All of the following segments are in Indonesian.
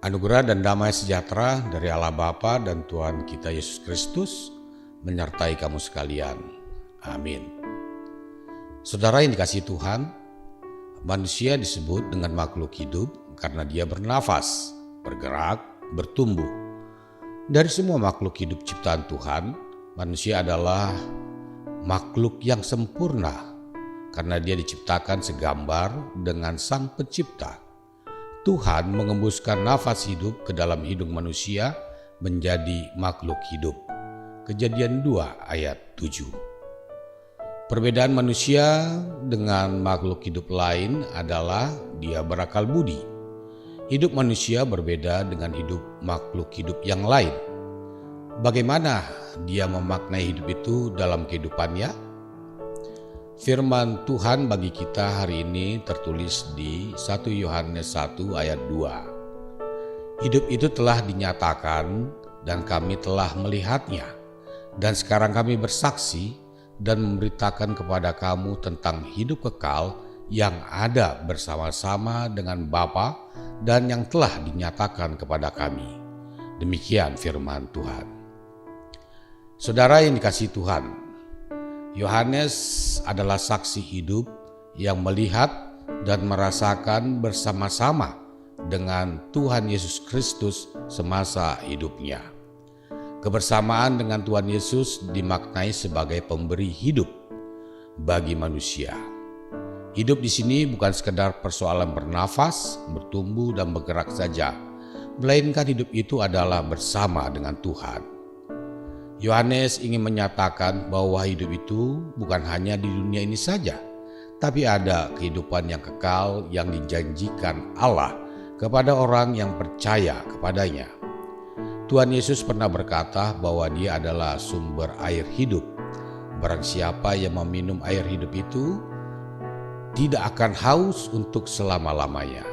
Anugerah dan damai sejahtera dari Allah Bapa dan Tuhan kita Yesus Kristus menyertai kamu sekalian. Amin. Saudara yang dikasihi Tuhan, manusia disebut dengan makhluk hidup karena dia bernafas, bergerak, bertumbuh. Dari semua makhluk hidup ciptaan Tuhan, manusia adalah makhluk yang sempurna karena dia diciptakan segambar dengan Sang Pencipta. Tuhan mengembuskan nafas hidup ke dalam hidung manusia menjadi makhluk hidup. Kejadian 2 ayat 7. Perbedaan manusia dengan makhluk hidup lain adalah dia berakal budi. Hidup manusia berbeda dengan hidup makhluk hidup yang lain. Bagaimana dia memaknai hidup itu dalam kehidupannya? Firman Tuhan bagi kita hari ini tertulis di 1 Yohanes 1 ayat 2. Hidup itu telah dinyatakan dan kami telah melihatnya. Dan sekarang kami bersaksi dan memberitakan kepada kamu tentang hidup kekal yang ada bersama-sama dengan Bapa dan yang telah dinyatakan kepada kami. Demikian firman Tuhan. Saudara yang dikasihi Tuhan, Yohanes adalah saksi hidup yang melihat dan merasakan bersama-sama dengan Tuhan Yesus Kristus semasa hidupnya. Kebersamaan dengan Tuhan Yesus dimaknai sebagai pemberi hidup bagi manusia. Hidup di sini bukan sekedar persoalan bernafas, bertumbuh dan bergerak saja, melainkan hidup itu adalah bersama dengan Tuhan. Yohanes ingin menyatakan bahwa hidup itu bukan hanya di dunia ini saja, tapi ada kehidupan yang kekal yang dijanjikan Allah kepada orang yang percaya kepadanya. Tuhan Yesus pernah berkata bahwa Dia adalah sumber air hidup. Barang siapa yang meminum air hidup itu tidak akan haus untuk selama-lamanya.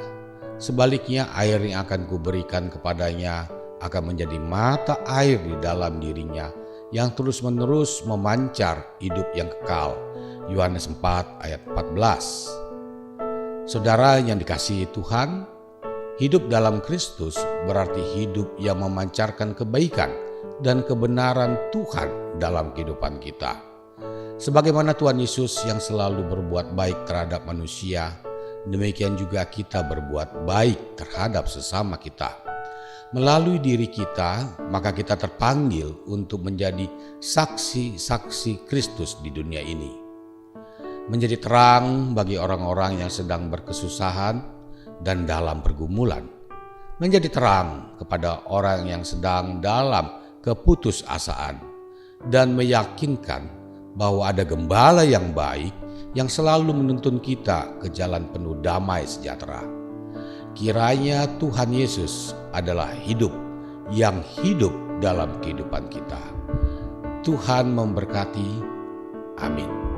Sebaliknya, air yang akan kuberikan kepadanya akan menjadi mata air di dalam dirinya yang terus-menerus memancar hidup yang kekal. Yohanes 4 ayat 14. Saudara yang dikasihi Tuhan, hidup dalam Kristus berarti hidup yang memancarkan kebaikan dan kebenaran Tuhan dalam kehidupan kita. Sebagaimana Tuhan Yesus yang selalu berbuat baik terhadap manusia, demikian juga kita berbuat baik terhadap sesama kita. Melalui diri kita, maka kita terpanggil untuk menjadi saksi-saksi Kristus di dunia ini. Menjadi terang bagi orang-orang yang sedang berkesusahan dan dalam pergumulan. Menjadi terang kepada orang yang sedang dalam keputusasaan. Dan meyakinkan bahwa ada gembala yang baik yang selalu menuntun kita ke jalan penuh damai sejahtera. Kiranya Tuhan Yesus adalah hidup yang hidup dalam kehidupan kita. Tuhan memberkati. Amin.